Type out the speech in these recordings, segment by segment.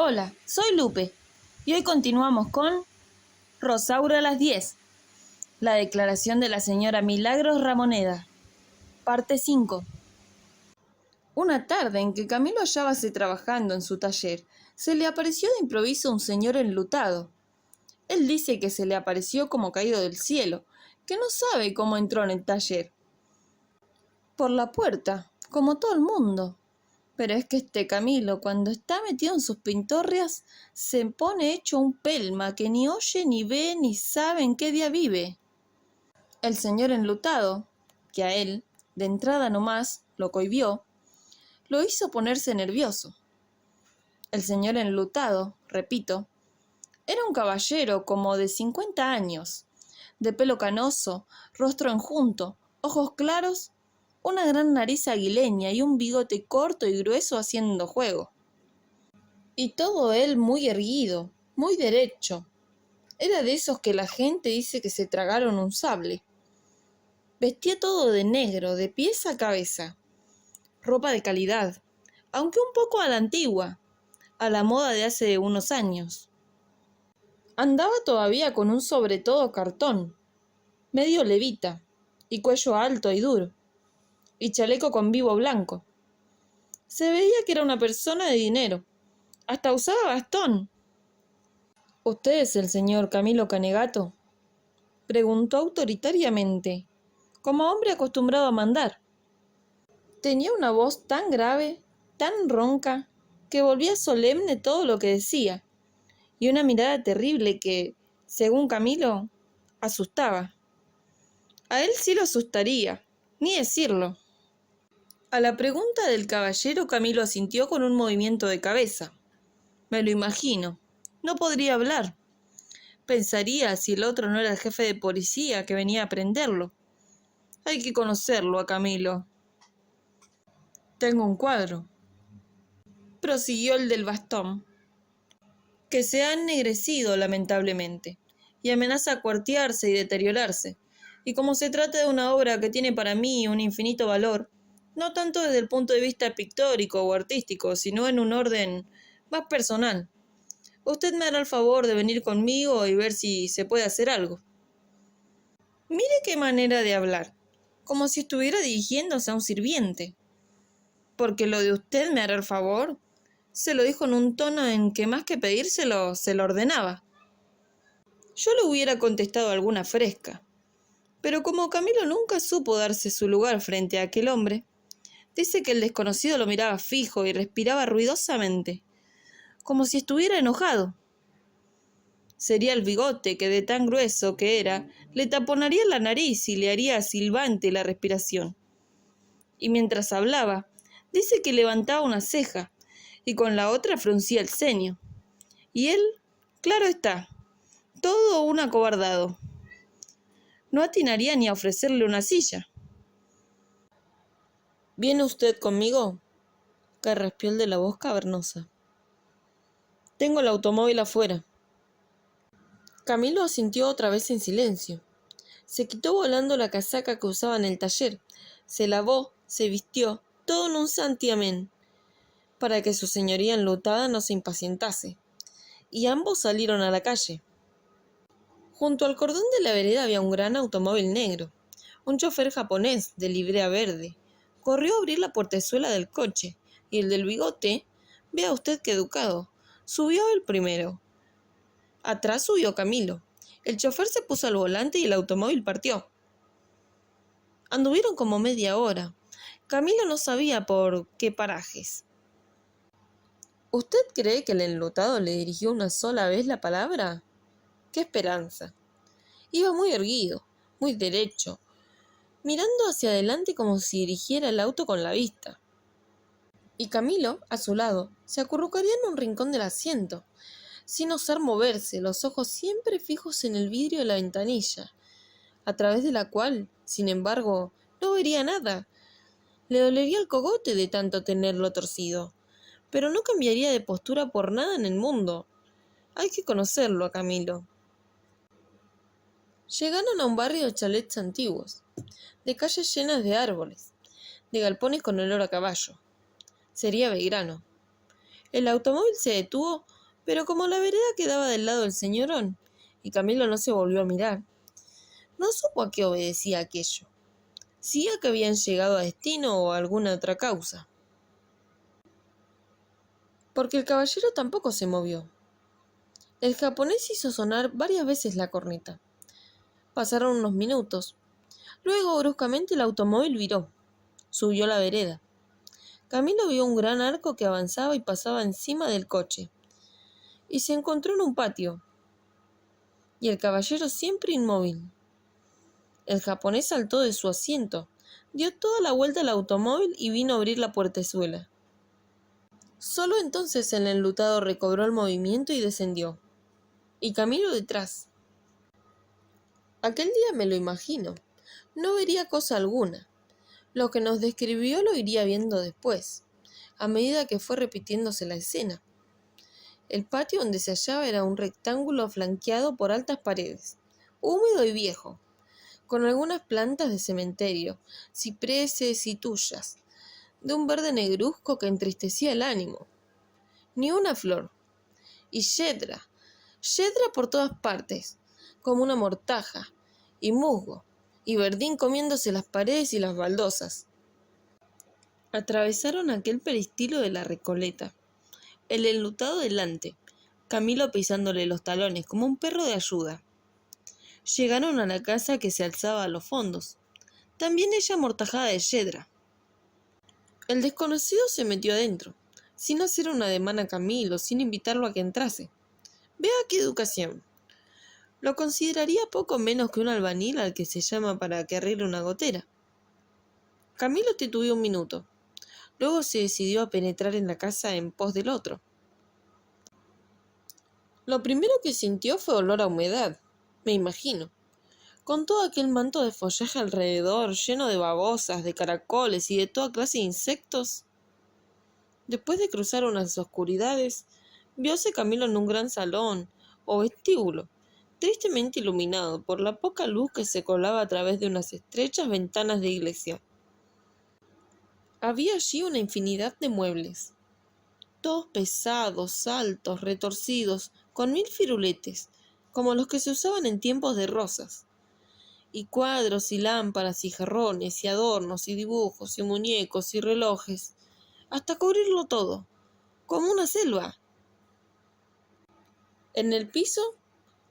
Hola, soy Lupe y hoy continuamos con Rosaura a las 10, la declaración de la señora Milagros Ramoneda, parte 5. Una tarde en que Camilo hallábase trabajando en su taller, se le apareció de improviso un señor enlutado. Él dice que se le apareció como caído del cielo, que no sabe cómo entró en el taller. Por la puerta, como todo el mundo. Pero es que este Camilo, cuando está metido en sus pintorrias, se pone hecho un pelma que ni oye, ni ve, ni sabe en qué día vive. El señor enlutado, que a él, de entrada nomás, lo cohibió, lo hizo ponerse nervioso. El señor enlutado, repito, era un caballero como de 50 años, de pelo canoso, rostro enjunto, ojos claros, una gran nariz aguileña y un bigote corto y grueso haciendo juego. Y todo él muy erguido, muy derecho. Era de esos que la gente dice que se tragaron un sable. Vestía todo de negro, de pies a cabeza. Ropa de calidad, aunque un poco a la antigua, a la moda de hace unos años. Andaba todavía con un sobretodo cartón, medio levita, y cuello alto y duro, y chaleco con vivo blanco. Se veía que era una persona de dinero. Hasta usaba bastón. ¿Usted es el señor Camilo Canegato?, preguntó autoritariamente, como hombre acostumbrado a mandar. Tenía una voz tan grave, tan ronca, que volvía solemne todo lo que decía, y una mirada terrible que, según Camilo, asustaba. A él sí lo asustaría, ni decirlo. A la pregunta del caballero, Camilo asintió con un movimiento de cabeza. Me lo imagino. No podría hablar. Pensaría si el otro no era el jefe de policía que venía a prenderlo. Hay que conocerlo a Camilo. Tengo un cuadro, prosiguió el del bastón, que se ha ennegrecido lamentablemente, y amenaza cuartearse y deteriorarse. Y como se trata de una obra que tiene para mí un infinito valor, no tanto desde el punto de vista pictórico o artístico, sino en un orden más personal, usted me hará el favor de venir conmigo y ver si se puede hacer algo. Mire qué manera de hablar, como si estuviera dirigiéndose a un sirviente. Porque lo de usted me hará el favor, se lo dijo en un tono en que más que pedírselo, se lo ordenaba. Yo le hubiera contestado alguna fresca, pero como Camilo nunca supo darse su lugar frente a aquel hombre, dice que el desconocido lo miraba fijo y respiraba ruidosamente, como si estuviera enojado. Sería el bigote que, de tan grueso que era, le taponaría la nariz y le haría silbante la respiración. Y mientras hablaba, dice que levantaba una ceja y con la otra fruncía el ceño. Y él, claro está, todo un acobardado. No atinaría ni a ofrecerle una silla. ¿Viene usted conmigo?, carraspeó el de la voz cavernosa. Tengo el automóvil afuera. Camilo asintió otra vez en silencio. Se quitó volando la casaca que usaba en el taller, se lavó, se vistió, todo en un santiamén, para que su señoría enlutada no se impacientase, y ambos salieron a la calle. Junto al cordón de la vereda había un gran automóvil negro. Un chofer japonés de librea verde corrió a abrir la portezuela del coche, y el del bigote, vea usted qué educado, subió el primero. Atrás subió Camilo. El chofer se puso al volante y el automóvil partió. Anduvieron como media hora. Camilo no sabía por qué parajes. ¿Usted cree que el enlutado le dirigió una sola vez la palabra? ¡Qué esperanza! Iba muy erguido, muy derecho, mirando hacia adelante como si dirigiera el auto con la vista. Y Camilo, a su lado, se acurrucaría en un rincón del asiento, sin osar moverse, los ojos siempre fijos en el vidrio de la ventanilla, a través de la cual, sin embargo, no vería nada. Le dolería el cogote de tanto tenerlo torcido, pero no cambiaría de postura por nada en el mundo. Hay que conocerlo a Camilo. Llegaron a un barrio de chalets antiguos, de calles llenas de árboles, de galpones con olor a caballo. Sería Belgrano. El automóvil se detuvo, pero como la vereda quedaba del lado del señorón, y Camilo no se volvió a mirar, no supo a qué obedecía aquello, si a que habían llegado a destino o a alguna otra causa. Porque el caballero tampoco se movió. El japonés hizo sonar varias veces la corneta. Pasaron unos minutos. Luego, bruscamente, el automóvil viró. Subió la vereda. Camilo vio un gran arco que avanzaba y pasaba encima del coche. Y se encontró en un patio. Y el caballero siempre inmóvil. El japonés saltó de su asiento, dio toda la vuelta al automóvil y vino a abrir la puertezuela. Solo entonces el enlutado recobró el movimiento y descendió. Y Camilo detrás. Aquel día me lo imagino. No vería cosa alguna. Lo que nos describió lo iría viendo después, a medida que fue repitiéndose la escena. El patio donde se hallaba era un rectángulo flanqueado por altas paredes, húmedo y viejo, con algunas plantas de cementerio, cipreses y tuyas, de un verde negruzco que entristecía el ánimo. Ni una flor. Y yedra por todas partes, como una mortaja, y musgo, y verdín comiéndose las paredes y las baldosas. Atravesaron aquel peristilo de la Recoleta, el enlutado delante, Camilo pisándole los talones como un perro de ayuda. Llegaron a la casa que se alzaba a los fondos, también ella amortajada de yedra. El desconocido se metió adentro, sin hacer un ademán a Camilo, sin invitarlo a que entrase. Vea qué educación. Lo consideraría poco menos que un albañil al que se llama para que arregle una gotera. Camilo titubeó un minuto. Luego se decidió a penetrar en la casa en pos del otro. Lo primero que sintió fue olor a humedad, me imagino, con todo aquel manto de follaje alrededor, lleno de babosas, de caracoles y de toda clase de insectos. Después de cruzar unas oscuridades, vióse Camilo en un gran salón, o vestíbulo, tristemente iluminado por la poca luz que se colaba a través de unas estrechas ventanas de iglesia. Había allí una infinidad de muebles, todos pesados, altos, retorcidos, con 1000 firuletes, como los que se usaban en tiempos de rosas, y cuadros y lámparas y jarrones y adornos y dibujos y muñecos y relojes, hasta cubrirlo todo, como una selva. En el piso,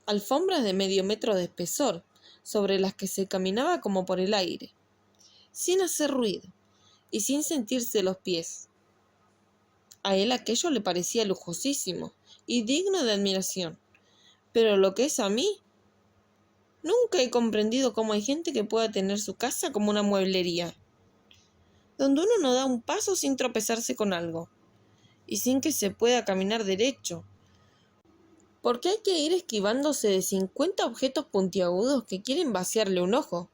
alfombras de medio metro de espesor, sobre las que se caminaba como por el aire, sin hacer ruido y sin sentirse los pies. A él aquello le parecía lujosísimo y digno de admiración, pero lo que es a mí, nunca he comprendido cómo hay gente que pueda tener su casa como una mueblería, donde uno no da un paso sin tropezarse con algo, y sin que se pueda caminar derecho, porque hay que ir esquivándose de 50 objetos puntiagudos que quieren vaciarle un ojo.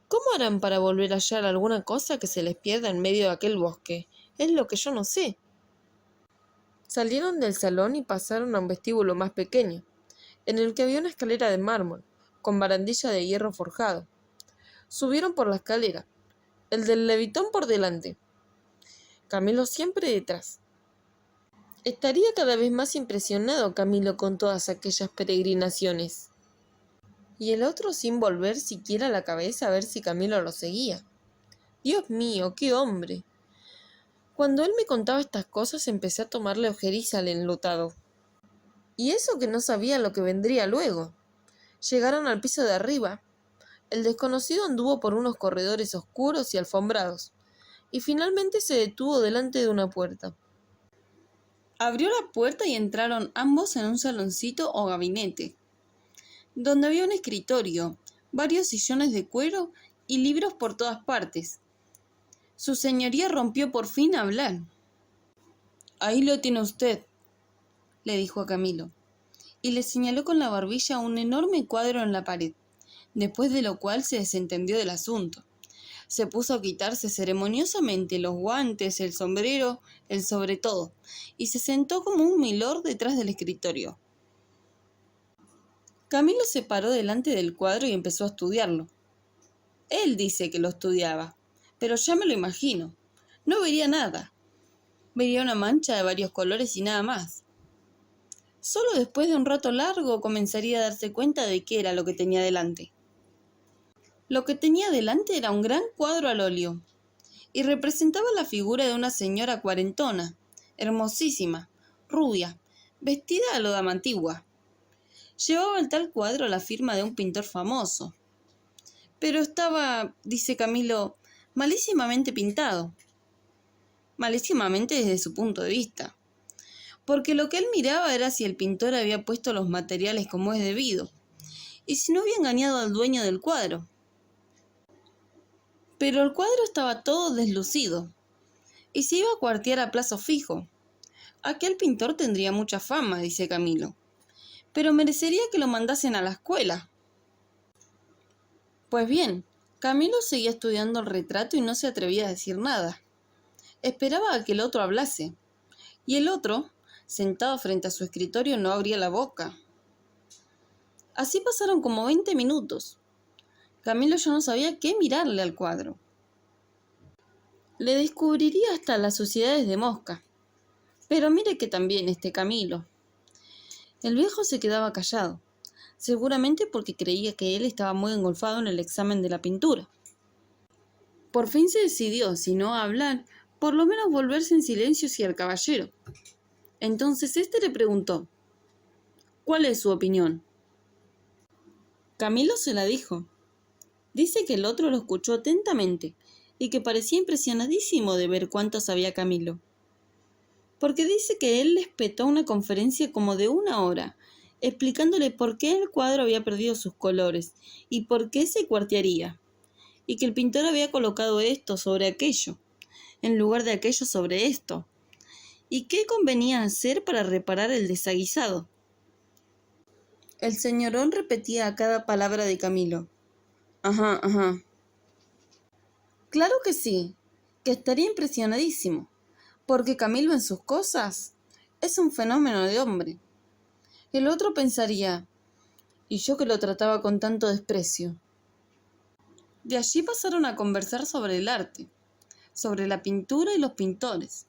¿Cómo harán para volver a hallar alguna cosa que se les pierda en medio de aquel bosque? Es lo que yo no sé. Salieron del salón y pasaron a un vestíbulo más pequeño, en el que había una escalera de mármol, con barandilla de hierro forjado. Subieron por la escalera, el del levitón por delante, Camilo siempre detrás. Estaría cada vez más impresionado Camilo con todas aquellas peregrinaciones. Y el otro sin volver siquiera la cabeza a ver si Camilo lo seguía. Dios mío, qué hombre. Cuando él me contaba estas cosas empecé a tomarle ojeriza al enlutado. Y eso que no sabía lo que vendría luego. Llegaron al piso de arriba. El desconocido anduvo por unos corredores oscuros y alfombrados, y finalmente se detuvo delante de una puerta. Abrió la puerta y entraron ambos en un saloncito o gabinete, donde había un escritorio, varios sillones de cuero y libros por todas partes. Su señoría rompió por fin a hablar. «Ahí lo tiene usted», le dijo a Camilo, y le señaló con la barbilla un enorme cuadro en la pared, después de lo cual se desentendió del asunto. Se puso a quitarse ceremoniosamente los guantes, el sombrero, el sobretodo, y se sentó como un milord detrás del escritorio. Camilo se paró delante del cuadro y empezó a estudiarlo. Él dice que lo estudiaba, pero ya me lo imagino. No vería nada. vería una mancha de varios colores y nada más. Solo después de un rato largo comenzaría a darse cuenta de qué era lo que tenía delante. Lo que tenía delante era un gran cuadro al óleo, y representaba la figura de una señora cuarentona, hermosísima, rubia, vestida a lo dama antigua. Llevaba el tal cuadro la firma de un pintor famoso, pero estaba, dice Camilo, malísimamente pintado. Malísimamente desde su punto de vista, porque lo que él miraba era si el pintor había puesto los materiales como es debido, y si no había engañado al dueño del cuadro. Pero el cuadro estaba todo deslucido, y se iba a cuartear a plazo fijo. Aquel pintor tendría mucha fama, dice Camilo, pero merecería que lo mandasen a la escuela. Pues bien, Camilo seguía estudiando el retrato y no se atrevía a decir nada. Esperaba a que el otro hablase, y el otro, sentado frente a su escritorio, no abría la boca. Así pasaron como 20 minutos. Camilo ya no sabía qué mirarle al cuadro. Le descubriría hasta las suciedades de mosca. Pero mire que también Camilo. El viejo se quedaba callado, seguramente porque creía que él estaba muy engolfado en el examen de la pintura. Por fin se decidió, si no a hablar, por lo menos volverse en silencio hacia el caballero. Entonces le preguntó: ¿cuál es su opinión? Camilo se la dijo. Dice que el otro lo escuchó atentamente y que parecía impresionadísimo de ver cuánto sabía Camilo. Porque dice que él le espetó una conferencia como de 1 hora, explicándole por qué el cuadro había perdido sus colores y por qué se cuartearía, y que el pintor había colocado esto sobre aquello, en lugar de aquello sobre esto, y qué convenía hacer para reparar el desaguisado. El señorón repetía a cada palabra de Camilo: ajá, ajá. Claro que sí, que estaría impresionadísimo, porque Camilo en sus cosas es un fenómeno de hombre. El otro pensaría: y yo que lo trataba con tanto desprecio. De allí pasaron a conversar sobre el arte, sobre la pintura y los pintores.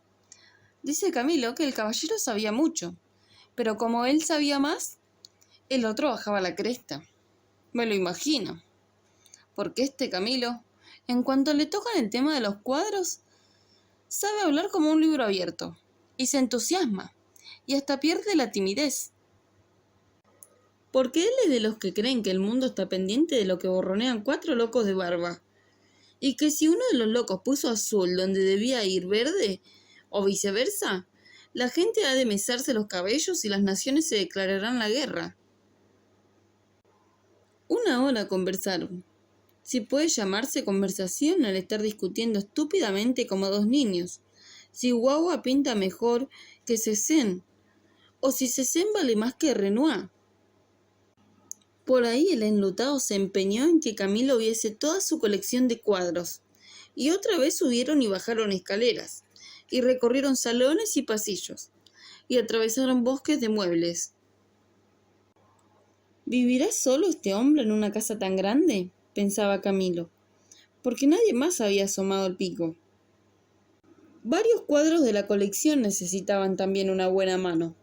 Dice Camilo que el caballero sabía mucho, pero como él sabía más, el otro bajaba la cresta. Me lo imagino, porque Camilo, en cuanto le tocan el tema de los cuadros, sabe hablar como un libro abierto, y se entusiasma, y hasta pierde la timidez. Porque él es de los que creen que el mundo está pendiente de lo que borronean 4 locos de barba, y que si uno de los locos puso azul donde debía ir verde, o viceversa, la gente ha de mesarse los cabellos y las naciones se declararán la guerra. 1 hora conversaron. Si puede llamarse conversación al estar discutiendo estúpidamente como 2 niños, si Guagua pinta mejor que Cézanne, o si Cézanne vale más que Renoir. Por ahí el enlutado se empeñó en que Camilo viese toda su colección de cuadros, y otra vez subieron y bajaron escaleras, y recorrieron salones y pasillos, y atravesaron bosques de muebles. ¿Vivirá solo este hombre en una casa tan grande?, pensaba Camilo, porque nadie más había asomado el pico. Varios cuadros de la colección necesitaban también una buena mano,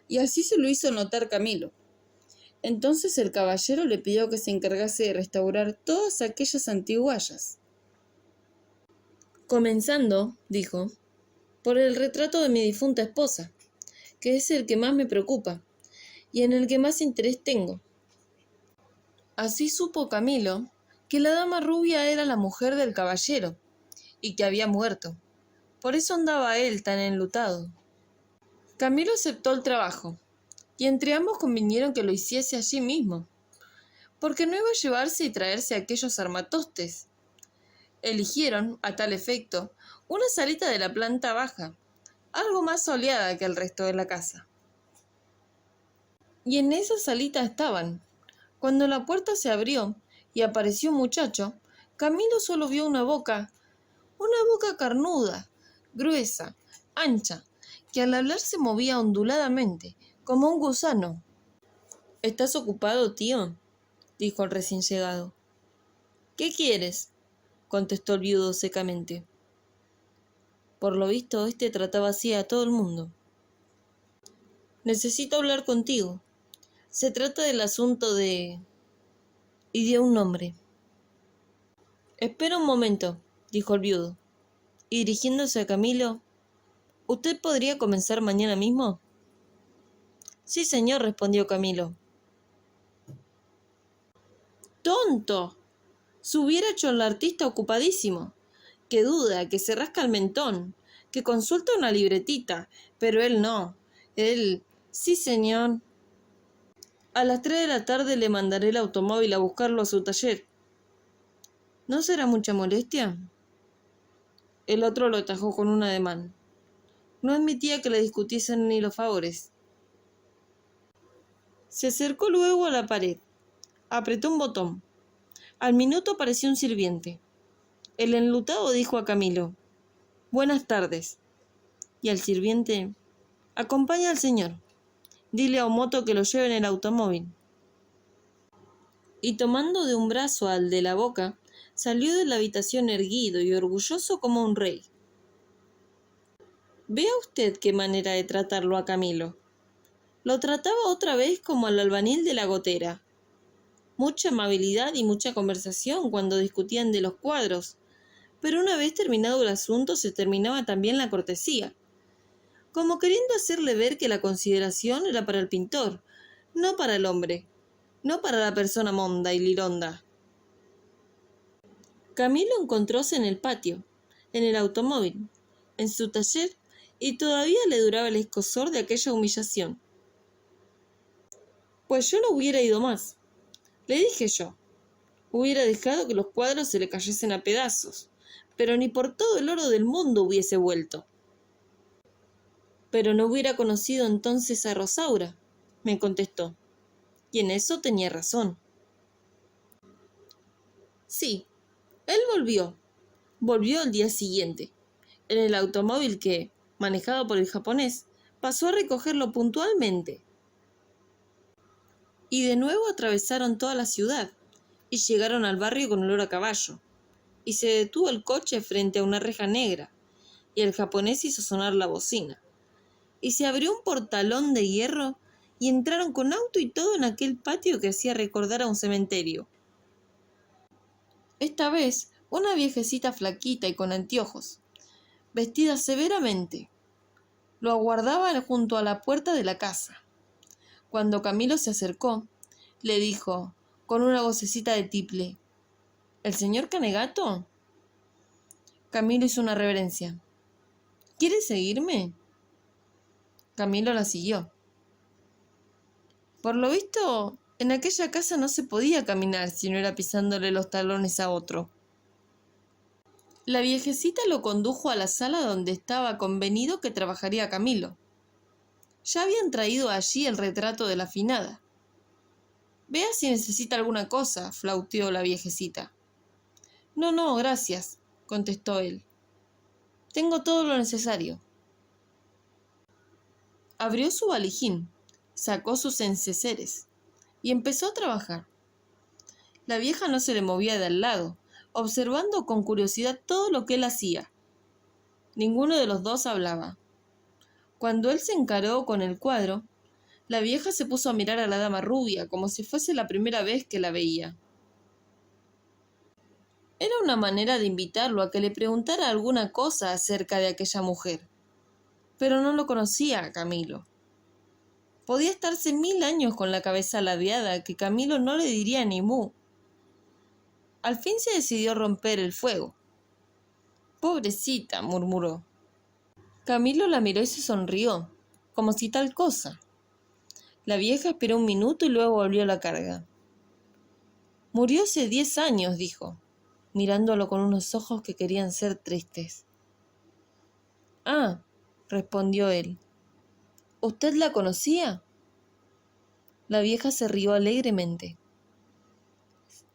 y así se lo hizo notar Camilo. Entonces el caballero le pidió que se encargase de restaurar todas aquellas antiguallas. Comenzando, dijo, por el retrato de mi difunta esposa, que es el que más me preocupa, y en el que más interés tengo. Así supo Camilo que la dama rubia era la mujer del caballero, y que había muerto. Por eso andaba él tan enlutado. Camilo aceptó el trabajo, y entre ambos convinieron que lo hiciese allí mismo, porque no iba a llevarse y traerse aquellos armatostes. Eligieron, a tal efecto, una salita de la planta baja, algo más soleada que el resto de la casa. Y en esa salita estaban. Cuando la puerta se abrió y apareció un muchacho, Camilo solo vio una boca carnuda, gruesa, ancha, que al hablar se movía onduladamente, como un gusano. ¿Estás ocupado, tío?, dijo el recién llegado. ¿Qué quieres?, contestó el viudo secamente. Por lo visto, este trataba así a todo el mundo. Necesito hablar contigo. Se trata del asunto de... Y dio un nombre. Espera un momento, dijo el viudo. Y dirigiéndose a Camilo, ¿usted podría comenzar mañana mismo? Sí, señor, respondió Camilo. ¡Tonto! Se hubiera hecho el artista ocupadísimo. ¡Qué duda! Que se rasca el mentón, que consulta una libretita, pero él no. Él... Sí, señor. A las 3 de la tarde le mandaré el automóvil a buscarlo a su taller. ¿No será mucha molestia? El otro lo atajó con un ademán. No admitía que le discutiesen ni los favores. Se acercó luego a la pared. Apretó un botón. Al minuto apareció un sirviente. El enlutado dijo a Camilo: «Buenas tardes». Y al sirviente: «Acompaña al señor. Dile a Omoto que lo lleve en el automóvil». Y tomando de un brazo al de la boca, salió de la habitación erguido y orgulloso como un rey. Vea usted qué manera de tratarlo a Camilo. Lo trataba otra vez como al albañil de la gotera. Mucha amabilidad y mucha conversación cuando discutían de los cuadros, pero una vez terminado el asunto se terminaba también la cortesía, como queriendo hacerle ver que la consideración era para el pintor, no para el hombre, no para la persona monda y lironda. Camilo encontróse en el patio, en el automóvil, en su taller, y todavía le duraba el escozor de aquella humillación. Pues yo no hubiera ido más, le dije yo. Hubiera dejado que los cuadros se le cayesen a pedazos, pero ni por todo el oro del mundo hubiese vuelto. Pero no hubiera conocido entonces a Rosaura, me contestó, y en eso tenía razón. Sí, él volvió al día siguiente, en el automóvil que, manejado por el japonés, pasó a recogerlo puntualmente. Y de nuevo atravesaron toda la ciudad, y llegaron al barrio con olor a caballo, y se detuvo el coche frente a una reja negra, y el japonés hizo sonar la bocina, y se abrió un portalón de hierro, y entraron con auto y todo en aquel patio que hacía recordar a un cementerio. Esta vez, una viejecita flaquita y con anteojos, vestida severamente, lo aguardaba junto a la puerta de la casa. Cuando Camilo se acercó, le dijo, con una vocecita de tiple: «¿El señor Canegato?» Camilo hizo una reverencia. «¿Quiere seguirme?» Camilo la siguió. Por lo visto, en aquella casa no se podía caminar si no era pisándole los talones a otro. La viejecita lo condujo a la sala donde estaba convenido que trabajaría Camilo. Ya habían traído allí el retrato de la finada. «Vea si necesita alguna cosa», flauteó la viejecita. «No, no, gracias», contestó él. «Tengo todo lo necesario». Abrió su valijín, sacó sus enseres y empezó a trabajar. La vieja no se le movía de al lado, observando con curiosidad todo lo que él hacía. Ninguno de los dos hablaba. Cuando él se encaró con el cuadro, la vieja se puso a mirar a la dama rubia como si fuese la primera vez que la veía. Era una manera de invitarlo a que le preguntara alguna cosa acerca de aquella mujer, pero no lo conocía a Camilo. Podía estarse 1000 años con la cabeza ladeada que Camilo no le diría ni mu. Al fin se decidió romper el fuego. «Pobrecita», murmuró. Camilo la miró y se sonrió, como si tal cosa. La vieja esperó un minuto y luego volvió a la carga. «Murió hace 10 años», dijo, mirándolo con unos ojos que querían ser tristes. «Ah», respondió él. «¿Usted la conocía?» La vieja se rió alegremente.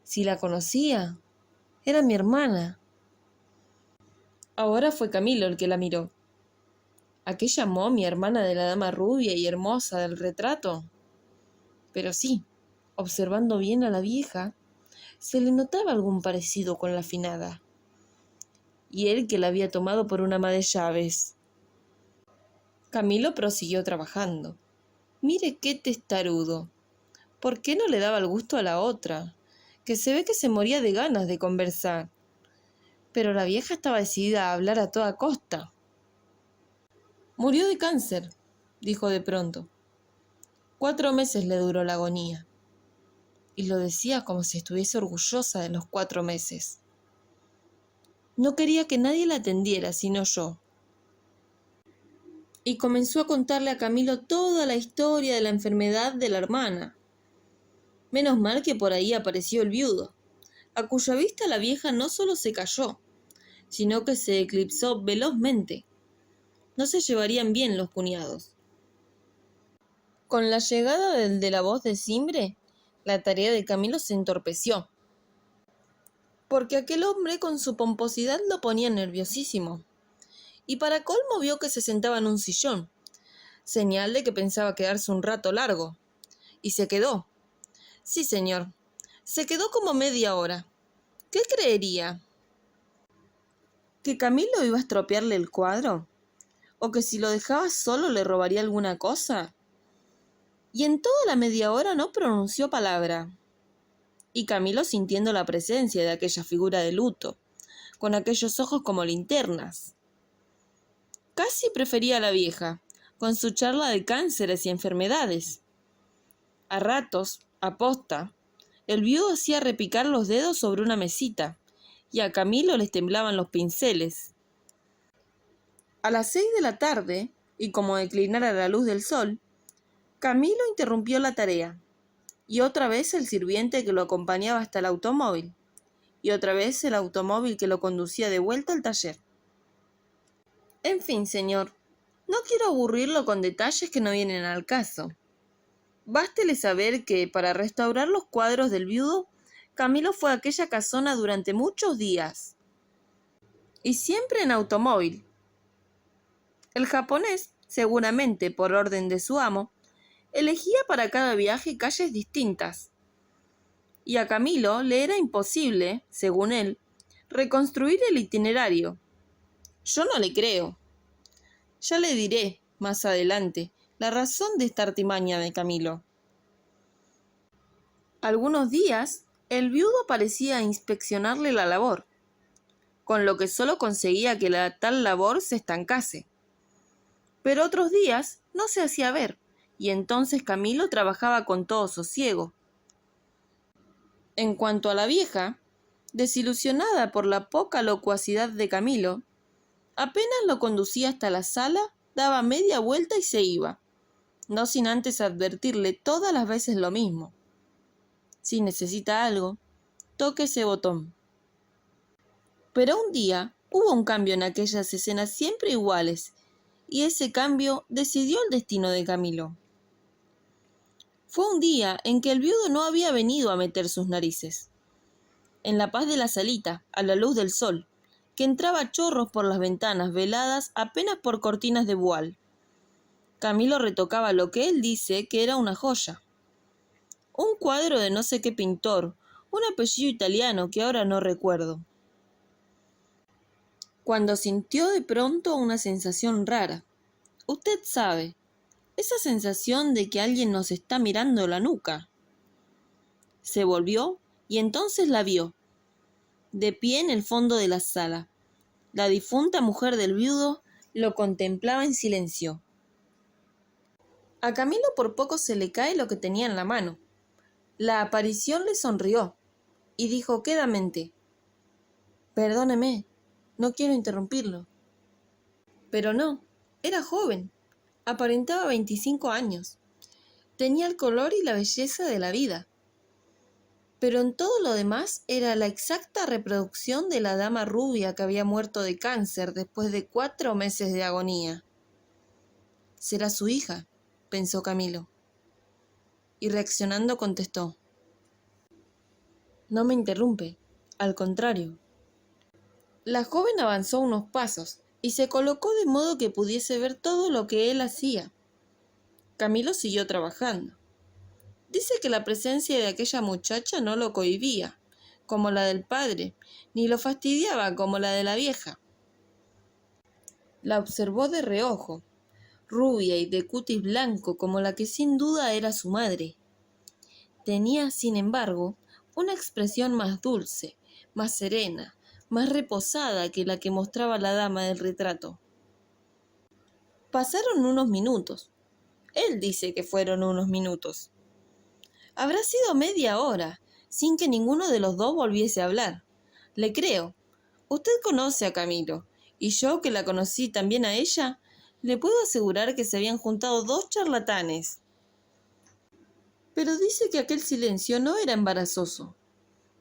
«Si la conocía, era mi hermana». Ahora fue Camilo el que la miró. ¿A qué llamó mi hermana de la dama rubia y hermosa del retrato? Pero sí, observando bien a la vieja, se le notaba algún parecido con la finada. y él que la había tomado por una ama de llaves. Camilo prosiguió trabajando. Mire qué testarudo. ¿Por qué no le daba el gusto a la otra? Que se ve que se moría de ganas de conversar. Pero la vieja estaba decidida a hablar a toda costa. Murió de cáncer, dijo de pronto. 4 meses le duró la agonía. Y lo decía como si estuviese orgullosa de los 4 meses. No quería que nadie la atendiera, sino yo. Y comenzó a contarle a Camilo toda la historia de la enfermedad de la hermana. Menos mal que por ahí apareció el viudo, a cuya vista la vieja no solo se cayó, sino que se eclipsó velozmente. No se llevarían bien los cuñados. Con la llegada del de la voz de Cimbre, la tarea de Camilo se entorpeció, porque aquel hombre con su pomposidad lo ponía nerviosísimo. Y para colmo vio que se sentaba en un sillón, señal de que pensaba quedarse un rato largo. Y se quedó. Sí, señor, se quedó como media hora. ¿Qué creería? ¿Que Camilo iba a estropearle el cuadro? ¿O que si lo dejaba solo le robaría alguna cosa? Y en toda la media hora no pronunció palabra. Y Camilo sintiendo la presencia de aquella figura de luto, con aquellos ojos como linternas. Casi prefería a la vieja, con su charla de cánceres y enfermedades. A ratos, aposta, el viudo hacía repicar los dedos sobre una mesita, y a Camilo les temblaban los pinceles. A las 6 de la tarde, y como declinara la luz del sol, Camilo interrumpió la tarea, y otra vez el sirviente que lo acompañaba hasta el automóvil, y otra vez el automóvil que lo conducía de vuelta al taller. En fin, señor, no quiero aburrirlo con detalles que no vienen al caso. Bástele saber que, para restaurar los cuadros del viudo, Camilo fue a aquella casona durante muchos días. Y siempre en automóvil. El japonés, seguramente por orden de su amo, elegía para cada viaje calles distintas. Y a Camilo le era imposible, según él, reconstruir el itinerario. Yo no le creo. Ya le diré, más adelante, la razón de esta artimaña de Camilo. Algunos días, el viudo parecía inspeccionarle la labor, con lo que solo conseguía que la tal labor se estancase. Pero otros días no se hacía ver, y entonces Camilo trabajaba con todo sosiego. En cuanto a la vieja, desilusionada por la poca locuacidad de Camilo, apenas lo conducía hasta la sala, daba media vuelta y se iba, no sin antes advertirle todas las veces lo mismo. Si necesita algo, toque ese botón. Pero un día hubo un cambio en aquellas escenas siempre iguales, y ese cambio decidió el destino de Camilo. Fue un día en que el viudo no había venido a meter sus narices. En la paz de la salita, a la luz del sol, que entraba a chorros por las ventanas veladas apenas por cortinas de voile, Camilo retocaba lo que él dice que era una joya. Un cuadro de no sé qué pintor, un apellido italiano que ahora no recuerdo. Cuando sintió de pronto una sensación rara. Usted sabe, esa sensación de que alguien nos está mirando la nuca. Se volvió y entonces la vio, de pie en el fondo de la sala. La difunta mujer del viudo lo contemplaba en silencio. A Camilo por poco se le cae lo que tenía en la mano. La aparición le sonrió y dijo quedamente: «Perdóneme, no quiero interrumpirlo». Pero no, era joven, aparentaba 25 años. Tenía el color y la belleza de la vida. Pero en todo lo demás era la exacta reproducción de la dama rubia que había muerto de cáncer después de 4 meses de agonía. «Será su hija», pensó Camilo. Y reaccionando contestó: «No me interrumpe, al contrario». La joven avanzó unos pasos y se colocó de modo que pudiese ver todo lo que él hacía. Camilo siguió trabajando. Dice que la presencia de aquella muchacha no lo cohibía, como la del padre, ni lo fastidiaba como la de la vieja. La observó de reojo, rubia y de cutis blanco como la que sin duda era su madre. Tenía, sin embargo, una expresión más dulce, más serena, más reposada que la que mostraba la dama del retrato. Pasaron unos minutos. Él dice que fueron unos minutos. Habrá sido media hora, sin que ninguno de los dos volviese a hablar. Le creo. Usted conoce a Camilo, y yo, que la conocí también a ella, le puedo asegurar que se habían juntado dos charlatanes. Pero dice que aquel silencio no era embarazoso,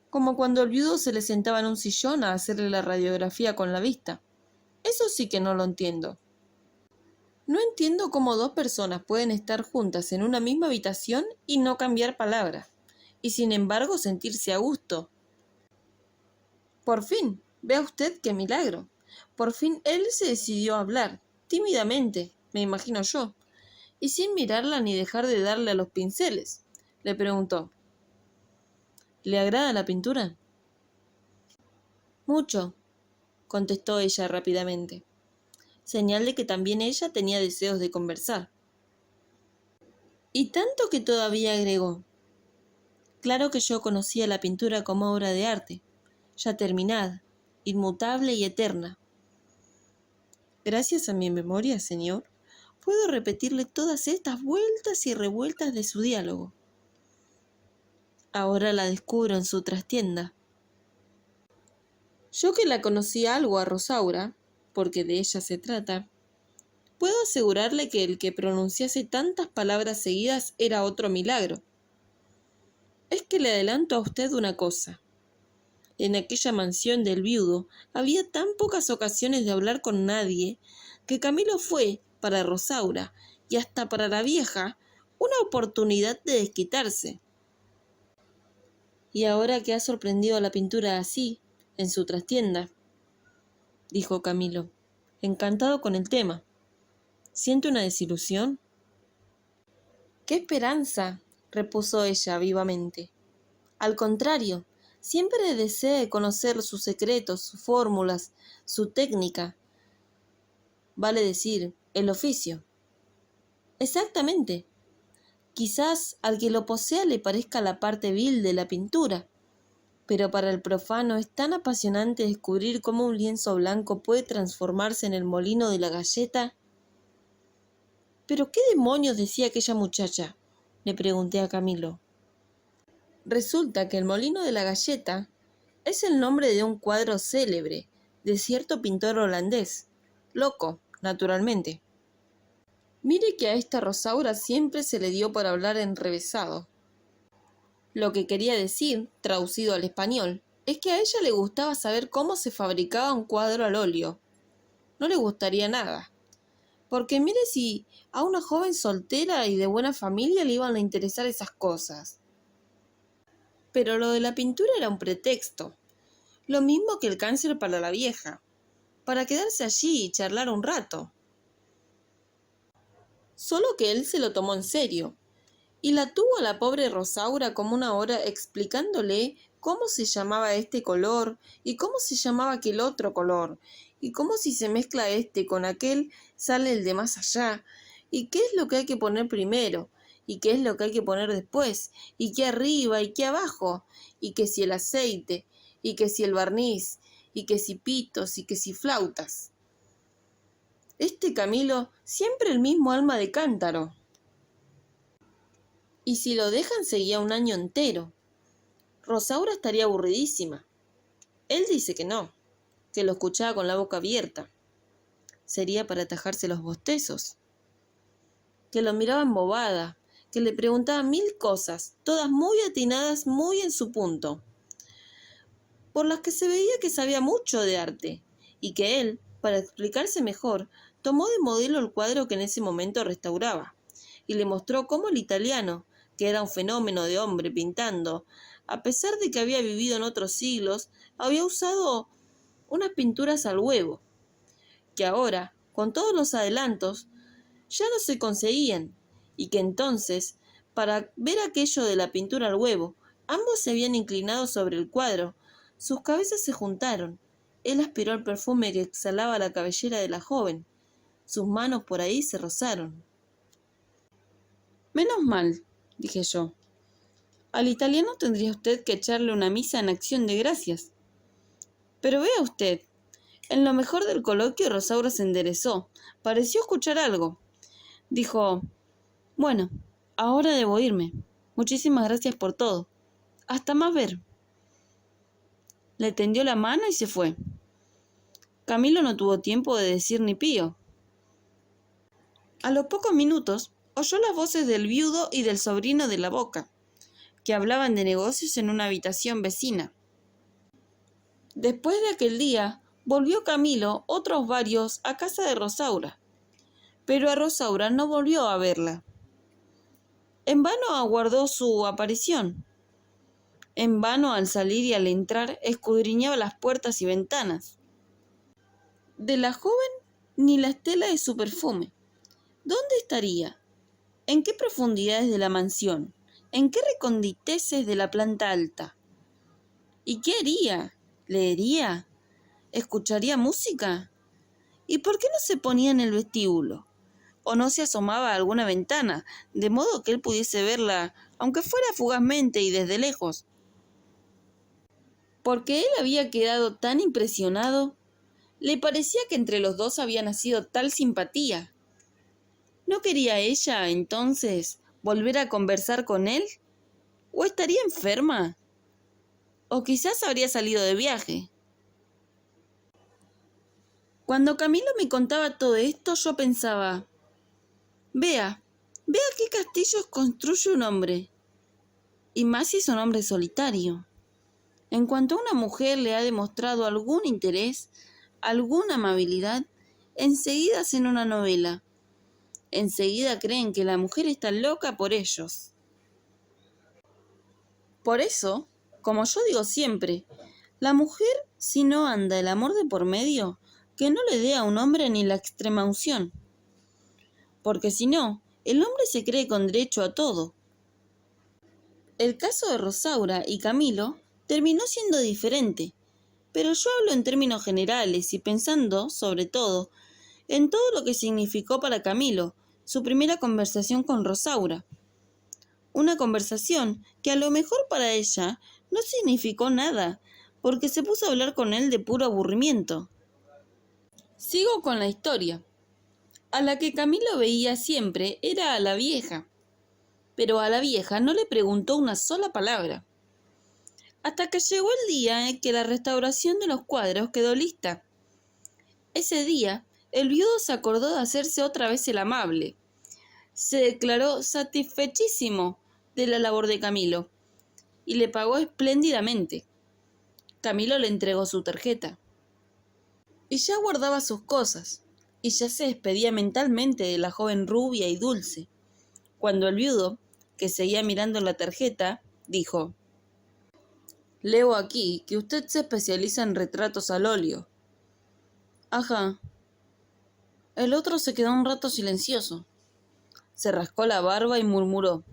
como cuando el viudo se le sentaba en un sillón a hacerle la radiografía con la vista. Eso sí que no lo entiendo. No entiendo cómo dos personas pueden estar juntas en una misma habitación y no cambiar palabra, y sin embargo sentirse a gusto. Por fin, vea usted qué milagro. Por fin él se decidió a hablar, tímidamente, me imagino yo, y sin mirarla ni dejar de darle a los pinceles. Le preguntó: ¿le agrada la pintura? Mucho, contestó ella rápidamente, señal de que también ella tenía deseos de conversar. Y tanto que todavía agregó: claro que yo conocía la pintura como obra de arte, ya terminada, inmutable y eterna. Gracias a mi memoria, señor, puedo repetirle todas estas vueltas y revueltas de su diálogo. Ahora la descubro en su trastienda. Yo, que la conocí algo a Rosaura, porque de ella se trata, puedo asegurarle que el que pronunciase tantas palabras seguidas era otro milagro. Es que le adelanto a usted una cosa. En aquella mansión del viudo había tan pocas ocasiones de hablar con nadie que Camilo fue, para Rosaura y hasta para la vieja, una oportunidad de desquitarse. Y ahora que ha sorprendido la pintura así, en su trastienda, dijo Camilo, encantado con el tema, ¿siente una desilusión? ¡Qué esperanza!, repuso ella vivamente. Al contrario, siempre desee conocer sus secretos, sus fórmulas, su técnica, vale decir, el oficio. Exactamente. Quizás al que lo posea le parezca la parte vil de la pintura, pero para el profano es tan apasionante descubrir cómo un lienzo blanco puede transformarse en el molino de la galleta. ¿Pero qué demonios decía aquella muchacha?, le pregunté a Camilo. Resulta que el molino de la galleta es el nombre de un cuadro célebre de cierto pintor holandés, loco, naturalmente. Mire que a esta Rosaura siempre se le dio por hablar enrevesado. Lo que quería decir, traducido al español, es que a ella le gustaba saber cómo se fabricaba un cuadro al óleo. No le gustaría nada. Porque mire si a una joven soltera y de buena familia le iban a interesar esas cosas. Pero lo de la pintura era un pretexto, lo mismo que el cáncer para la vieja, para quedarse allí y charlar un rato. Solo que él se lo tomó en serio, y la tuvo a la pobre Rosaura como una hora explicándole cómo se llamaba este color y cómo se llamaba aquel otro color, y cómo si se mezcla este con aquel sale el de más allá, y qué es lo que hay que poner primero, y qué es lo que hay que poner después, y qué arriba y qué abajo, y que si el aceite, y que si el barniz, y que si pitos, y que si flautas. Este Camilo, siempre el mismo alma de cántaro. Y si lo dejan seguía un año entero. Rosaura estaría aburridísima. Él dice que no, que lo escuchaba con la boca abierta. Sería para atajarse los bostezos. Que lo miraba embobada, que le preguntaba 1000 cosas, todas muy atinadas, muy en su punto, por las que se veía que sabía mucho de arte, y que él, para explicarse mejor, tomó de modelo el cuadro que en ese momento restauraba, y le mostró cómo el italiano, que era un fenómeno de hombre pintando, a pesar de que había vivido en otros siglos, había usado unas pinturas al huevo, que ahora, con todos los adelantos, ya no se conseguían, y que entonces, para ver aquello de la pintura al huevo, Ambos se habían inclinado sobre el cuadro. Sus cabezas se juntaron. Él aspiró el perfume que exhalaba la cabellera de la joven. Sus manos por ahí se rozaron. Menos mal, dije yo. Al italiano tendría usted que echarle una misa en acción de gracias. Pero vea usted, en lo mejor del coloquio Rosaura se enderezó. Pareció escuchar algo. Dijo: bueno, ahora debo irme. Muchísimas gracias por todo. Hasta más ver. Le tendió la mano y se fue. Camilo no tuvo tiempo de decir ni pío. A los pocos minutos oyó las voces del viudo y del sobrino de la Boca, que hablaban de negocios en una habitación vecina. Después de aquel día, volvió Camilo, otros varios, a casa de Rosaura, pero a Rosaura no volvió a verla. En vano aguardó su aparición. En vano, al salir y al entrar, escudriñaba las puertas y ventanas. De la joven ni la estela de su perfume. ¿Dónde estaría? ¿En qué profundidades de la mansión? ¿En qué reconditeces de la planta alta? ¿Y qué haría? ¿Leería? ¿Escucharía música? ¿Y por qué no se ponía en el vestíbulo? ¿O no se asomaba a alguna ventana, de modo que él pudiese verla, aunque fuera fugazmente y desde lejos? Porque él había quedado tan impresionado, le parecía que entre los dos había nacido tal simpatía. ¿No quería ella, entonces, volver a conversar con él? ¿O estaría enferma? ¿O quizás habría salido de viaje? Cuando Camilo me contaba todo esto, yo pensaba: vea qué castillos construye un hombre, y más si es un hombre solitario. En cuanto a una mujer le ha demostrado algún interés, alguna amabilidad, enseguida hacen una novela. Enseguida creen que la mujer está loca por ellos. Por eso, como yo digo siempre, la mujer, si no anda el amor de por medio, que no le dé a un hombre ni la extrema unción. Porque si no, el hombre se cree con derecho a todo. El caso de Rosaura y Camilo terminó siendo diferente, pero yo hablo en términos generales y pensando, sobre todo, en todo lo que significó para Camilo su primera conversación con Rosaura. Una conversación que a lo mejor para ella no significó nada, porque se puso a hablar con él de puro aburrimiento. Sigo con la historia. A la que Camilo veía siempre era a la vieja, pero a la vieja no le preguntó una sola palabra. Hasta que llegó el día en que la restauración de los cuadros quedó lista. Ese día, el viudo se acordó de hacerse otra vez el amable. Se declaró satisfechísimo de la labor de Camilo y le pagó espléndidamente. Camilo le entregó su tarjeta. Y ya guardaba sus cosas, y ya se despedía mentalmente de la joven rubia y dulce, cuando el viudo, que seguía mirando la tarjeta, dijo: leo aquí que usted se especializa en retratos al óleo. Ajá. El otro se quedó un rato silencioso. Se rascó la barba y murmuró.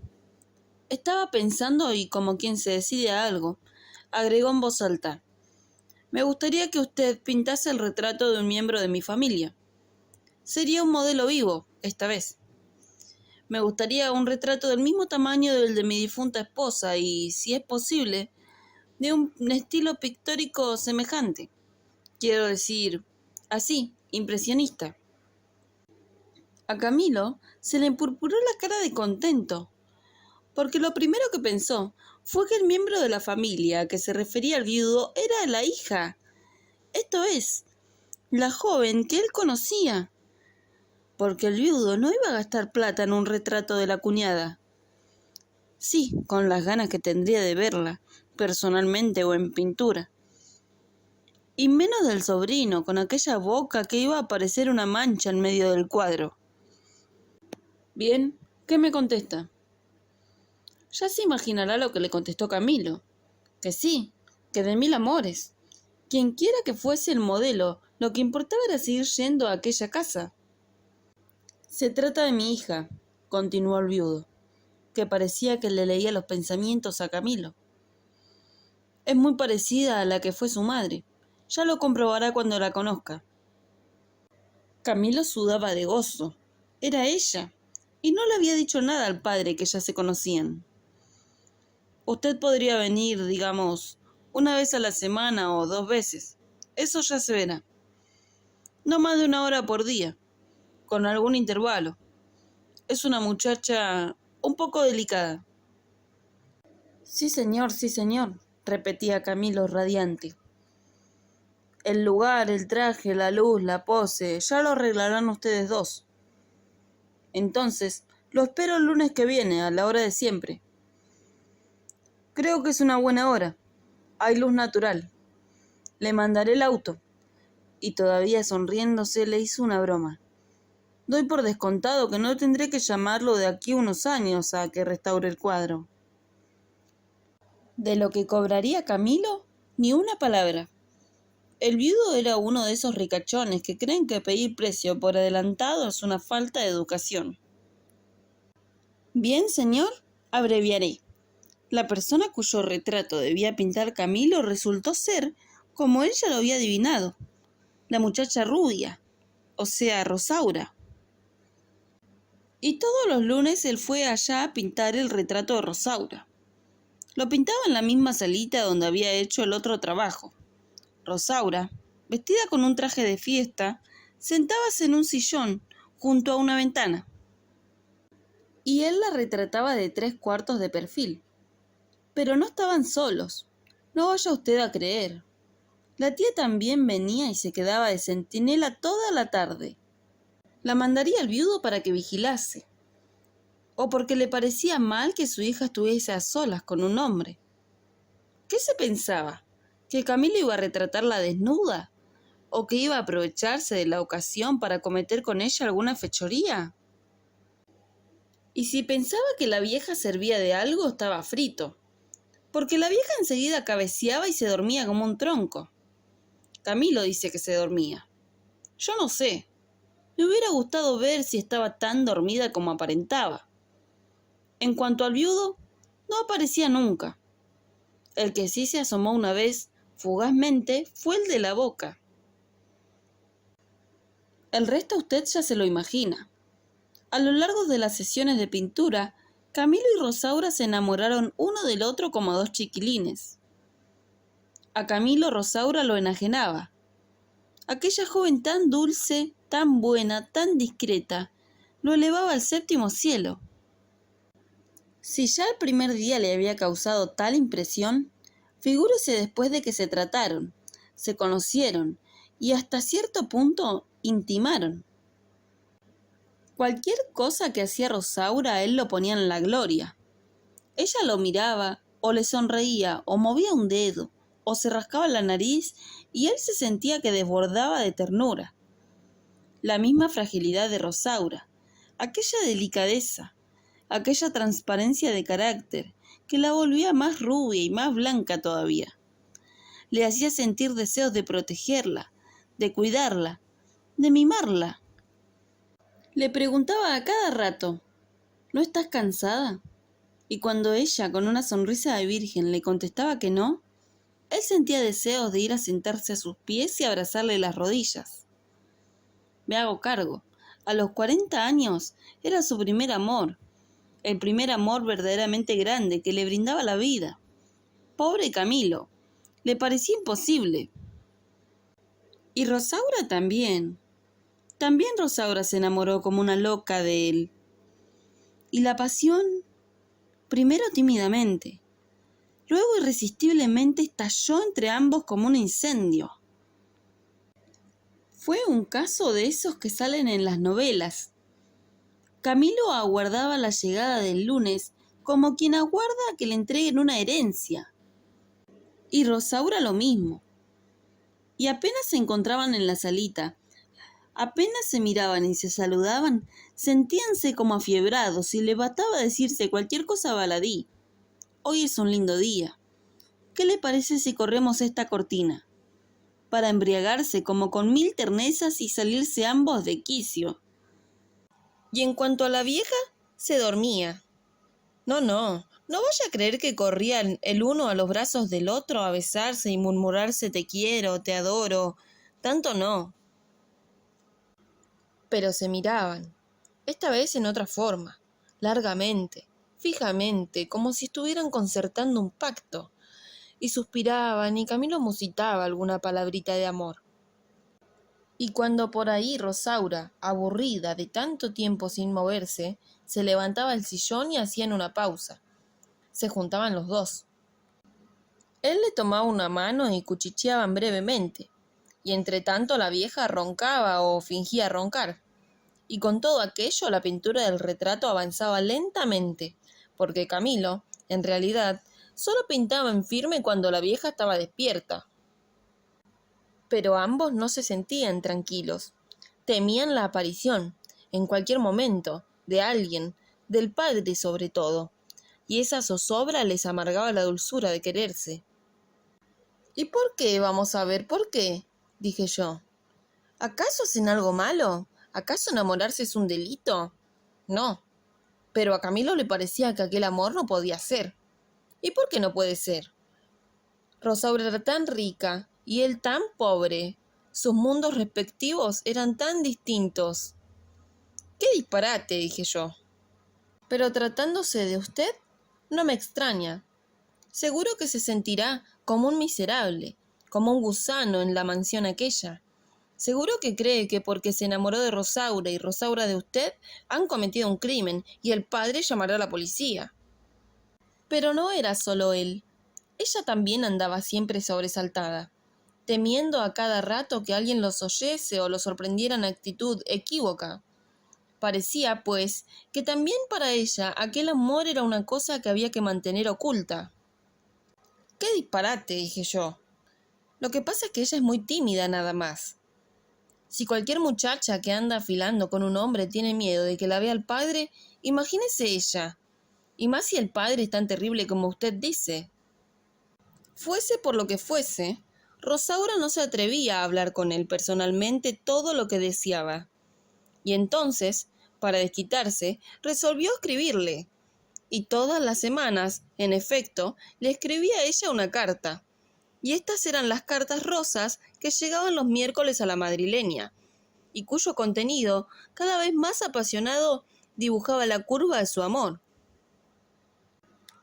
Estaba pensando y, como quien se decide a algo, agregó en voz alta: me gustaría que usted pintase el retrato de un miembro de mi familia. Sería un modelo vivo, esta vez. Me gustaría un retrato del mismo tamaño del de mi difunta esposa y, si es posible, de un estilo pictórico semejante. Quiero decir, así, impresionista. A Camilo se le empurpuró la cara de contento, porque lo primero que pensó fue que el miembro de la familia a que se refería el viudo era la hija, esto es, la joven que él conocía, porque el viudo no iba a gastar plata en un retrato de la cuñada. Sí, con las ganas que tendría de verla, personalmente o en pintura. Y menos del sobrino, con aquella boca que iba a parecer una mancha en medio del cuadro. Bien, ¿qué me contesta? Ya se imaginará lo que le contestó Camilo. Que sí, que de mil amores. Quien quiera que fuese el modelo, lo que importaba era seguir yendo a aquella casa. Se trata de mi hija, continuó el viudo, que parecía que le leía los pensamientos a Camilo. Es muy parecida a la que fue su madre. Ya lo comprobará cuando la conozca. Camilo sudaba de gozo. Era ella. Y no le había dicho nada al padre que ya se conocían. Usted podría venir, digamos, una vez a la semana o 2 veces. Eso ya se verá. No más de 1 hora por día, con algún intervalo. Es una muchacha un poco delicada. Sí, señor, repetía Camilo radiante. El lugar, el traje, la luz, la pose, ya lo arreglarán ustedes dos. Entonces, lo espero el lunes que viene, a la hora de siempre. Creo que es una buena hora. Hay luz natural. Le mandaré el auto. Y todavía sonriéndose le hizo una broma. Doy por descontado que no tendré que llamarlo de aquí a unos años a que restaure el cuadro. De lo que cobraría Camilo, ni una palabra. El viudo era uno de esos ricachones que creen que pedir precio por adelantado es una falta de educación. Bien, señor, abreviaré. La persona cuyo retrato debía pintar Camilo resultó ser, como él ya lo había adivinado, la muchacha rubia, o sea, Rosaura. Y todos los lunes él fue allá a pintar el retrato de Rosaura. Lo pintaba en la misma salita donde había hecho el otro trabajo. Rosaura, vestida con un traje de fiesta, sentábase en un sillón junto a una ventana. Y él la retrataba de 3/4 de perfil. Pero no estaban solos. No vaya usted a creer. La tía también venía y se quedaba de centinela toda la tarde. La mandaría al viudo para que vigilase. O porque le parecía mal que su hija estuviese a solas con un hombre. ¿Qué se pensaba? ¿Que Camilo iba a retratarla desnuda? ¿O que iba a aprovecharse de la ocasión para cometer con ella alguna fechoría? Y si pensaba que la vieja servía de algo, estaba frito, porque la vieja enseguida cabeceaba y se dormía como un tronco. Camilo dice que se dormía. Yo no sé. Me hubiera gustado ver si estaba tan dormida como aparentaba. En cuanto al viudo, no aparecía nunca. El que sí se asomó una vez, fugazmente, fue el de la boca. El resto usted ya se lo imagina. A lo largo de las sesiones de pintura, Camilo y Rosaura se enamoraron uno del otro como dos chiquilines. A Camilo Rosaura lo enajenaba. Aquella joven tan dulce, tan buena, tan discreta, lo elevaba al 7º cielo. Si ya el primer día le había causado tal impresión, figúrese después de que se trataron, se conocieron y hasta cierto punto intimaron. Cualquier cosa que hacía Rosaura a él lo ponía en la gloria. Ella lo miraba, o le sonreía, o movía un dedo, o se rascaba la nariz, y él se sentía que desbordaba de ternura. La misma fragilidad de Rosaura, aquella delicadeza, aquella transparencia de carácter, que la volvía más rubia y más blanca todavía. Le hacía sentir deseos de protegerla, de cuidarla, de mimarla. Le preguntaba a cada rato, ¿no estás cansada? Y cuando ella, con una sonrisa de virgen, le contestaba que no, él sentía deseos de ir a sentarse a sus pies y abrazarle las rodillas. Me hago cargo. A los 40 años era su primer amor, el primer amor verdaderamente grande que le brindaba la vida. Pobre Camilo, le parecía imposible. Y Rosaura también. También Rosaura se enamoró como una loca de él. Y la pasión, primero tímidamente, luego irresistiblemente estalló entre ambos como un incendio. Fue un caso de esos que salen en las novelas. Camilo aguardaba la llegada del lunes como quien aguarda que le entreguen una herencia. Y Rosaura lo mismo. Y apenas se encontraban en la salita, apenas se miraban y se saludaban, sentíanse como afiebrados y le bastaba decirse cualquier cosa baladí. Hoy es un lindo día. ¿Qué le parece si corremos esta cortina? Para embriagarse como con 1000 ternezas y salirse ambos de quicio. Y en cuanto a la vieja, se dormía. No, No vaya a creer que corrían el uno a los brazos del otro a besarse y murmurarse te quiero, te adoro. Tanto no. Pero se miraban, esta vez en otra forma, largamente, fijamente, como si estuvieran concertando un pacto, y suspiraban y Camilo musitaba alguna palabrita de amor. Y cuando por ahí Rosaura, aburrida de tanto tiempo sin moverse, se levantaba del sillón y hacían una pausa. Se juntaban los dos. Él le tomaba una mano y cuchicheaban brevemente, y entre tanto la vieja roncaba o fingía roncar. Y con todo aquello la pintura del retrato avanzaba lentamente, porque Camilo, en realidad, solo pintaba en firme cuando la vieja estaba despierta. Pero ambos no se sentían tranquilos. Temían la aparición, en cualquier momento, de alguien, del padre sobre todo, y esa zozobra les amargaba la dulzura de quererse. ¿Y por qué? Vamos a ver, ¿por qué? Dije yo. ¿Acaso hacen algo malo? ¿Acaso enamorarse es un delito? No, pero a Camilo le parecía que aquel amor no podía ser. ¿Y por qué no puede ser? Rosaura era tan rica y él tan pobre. Sus mundos respectivos eran tan distintos. ¡Qué disparate!, dije yo. Pero tratándose de usted, no me extraña. Seguro que se sentirá como un miserable, como un gusano en la mansión aquella. Seguro que cree que porque se enamoró de Rosaura y Rosaura de usted, han cometido un crimen y el padre llamará a la policía. Pero no era solo él. Ella también andaba siempre sobresaltada, temiendo a cada rato que alguien los oyese o los sorprendiera en actitud equívoca. Parecía, pues, que también para ella aquel amor era una cosa que había que mantener oculta. ¡Qué disparate!, dije yo. Lo que pasa es que ella es muy tímida nada más. Si cualquier muchacha que anda afilando con un hombre tiene miedo de que la vea el padre, imagínese ella. Y más si el padre es tan terrible como usted dice. Fuese por lo que fuese, Rosaura no se atrevía a hablar con él personalmente todo lo que deseaba. Y entonces, para desquitarse, resolvió escribirle. Y todas las semanas, en efecto, le escribía a ella una carta. Y estas eran las cartas rosas que llegaban los miércoles a la madrileña, y cuyo contenido, cada vez más apasionado, dibujaba la curva de su amor.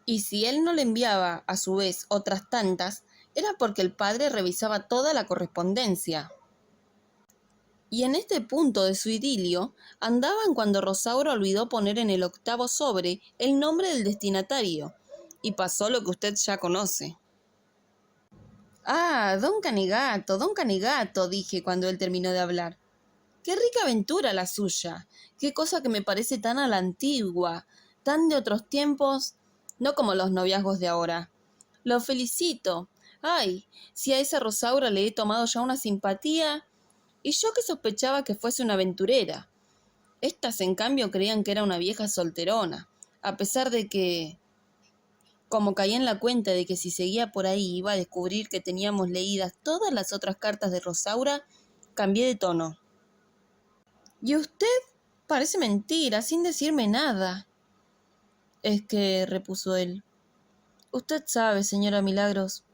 Y si él no le enviaba, a su vez, otras tantas, era porque el padre revisaba toda la correspondencia. Y en este punto de su idilio andaban cuando Rosaura olvidó poner en el octavo sobre el nombre del destinatario, y pasó lo que usted ya conoce. «Ah, don Canigato», dije cuando él terminó de hablar. «Qué rica aventura la suya, qué cosa que me parece tan a la antigua, tan de otros tiempos, no como los noviazgos de ahora. Lo felicito. Ay, si a esa Rosaura le he tomado ya una simpatía, y yo que sospechaba que fuese una aventurera. Estas, en cambio, creían que era una vieja solterona, a pesar de que, como caí en la cuenta de que si seguía por ahí iba a descubrir que teníamos leídas todas las otras cartas de Rosaura, cambié de tono. «¿Y usted? Parece mentira, sin decirme nada». «Es que», repuso él, «usted sabe, señora Milagros,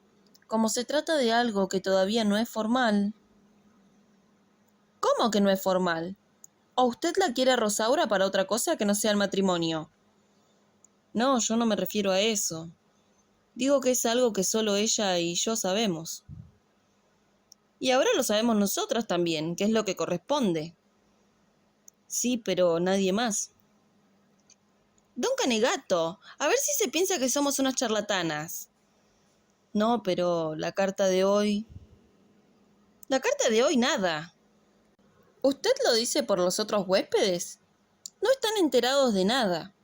como se trata de algo que todavía no es formal». «¿Cómo que no es formal? ¿O usted la quiere a Rosaura para otra cosa que no sea el matrimonio?» «No, yo no me refiero a eso. Digo que es algo que solo ella y yo sabemos». «Y ahora lo sabemos nosotras también, que es lo que corresponde». «Sí, pero nadie más». «Don Canegato, a ver si se piensa que somos unas charlatanas». «No, pero la carta de hoy...» «La carta de hoy nada». «¿Usted lo dice por los otros huéspedes? No están enterados de nada.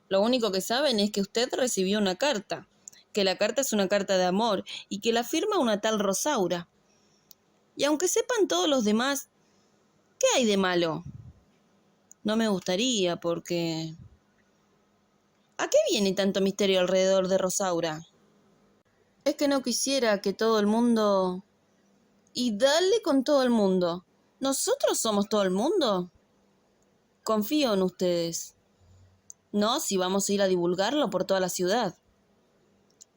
Lo único que saben es que usted recibió una carta, que la carta es una carta de amor y que la firma una tal Rosaura. Y aunque sepan todos los demás, ¿qué hay de malo?» «No me gustaría, porque...» «¿A qué viene tanto misterio alrededor de Rosaura?» «Es que no quisiera que todo el mundo...» «Y dale con todo el mundo. ¿Nosotros somos todo el mundo?» «Confío en ustedes». No, si vamos a ir a divulgarlo por toda la ciudad.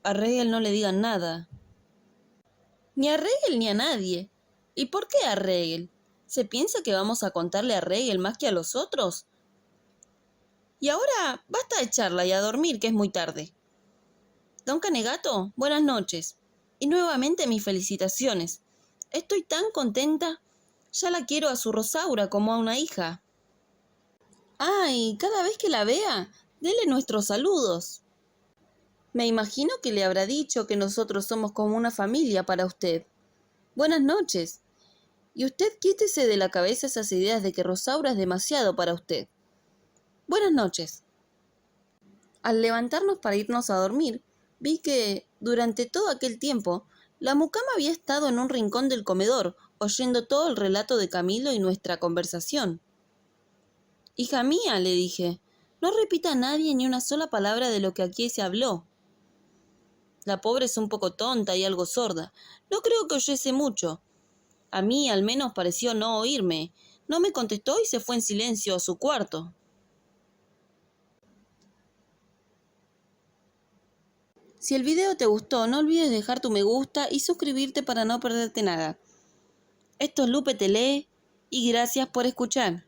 A Regel no le digan nada. Ni a Regel ni a nadie. ¿Y por qué a Regel? ¿Se piensa que vamos a contarle a Regel más que a los otros? Y ahora basta de charla y a dormir, que es muy tarde. Don Canegato, buenas noches. Y nuevamente mis felicitaciones. Estoy tan contenta. Ya la quiero a su Rosaura como a una hija. Ay, cada vez que la vea, dele nuestros saludos. Me imagino que le habrá dicho que nosotros somos como una familia para usted. Buenas noches. Y usted quítese de la cabeza esas ideas de que Rosaura es demasiado para usted. Buenas noches. Al levantarnos para irnos a dormir, vi que, durante todo aquel tiempo, la mucama había estado en un rincón del comedor, oyendo todo el relato de Camilo y nuestra conversación. Hija mía, le dije, no repita a nadie ni una sola palabra de lo que aquí se habló. La pobre es un poco tonta y algo sorda. No creo que oyese mucho. A mí, al menos, pareció no oírme. No me contestó y se fue en silencio a su cuarto. Si el video te gustó, no olvides dejar tu me gusta y suscribirte para no perderte nada. Esto es Lupe Te Lee y gracias por escuchar.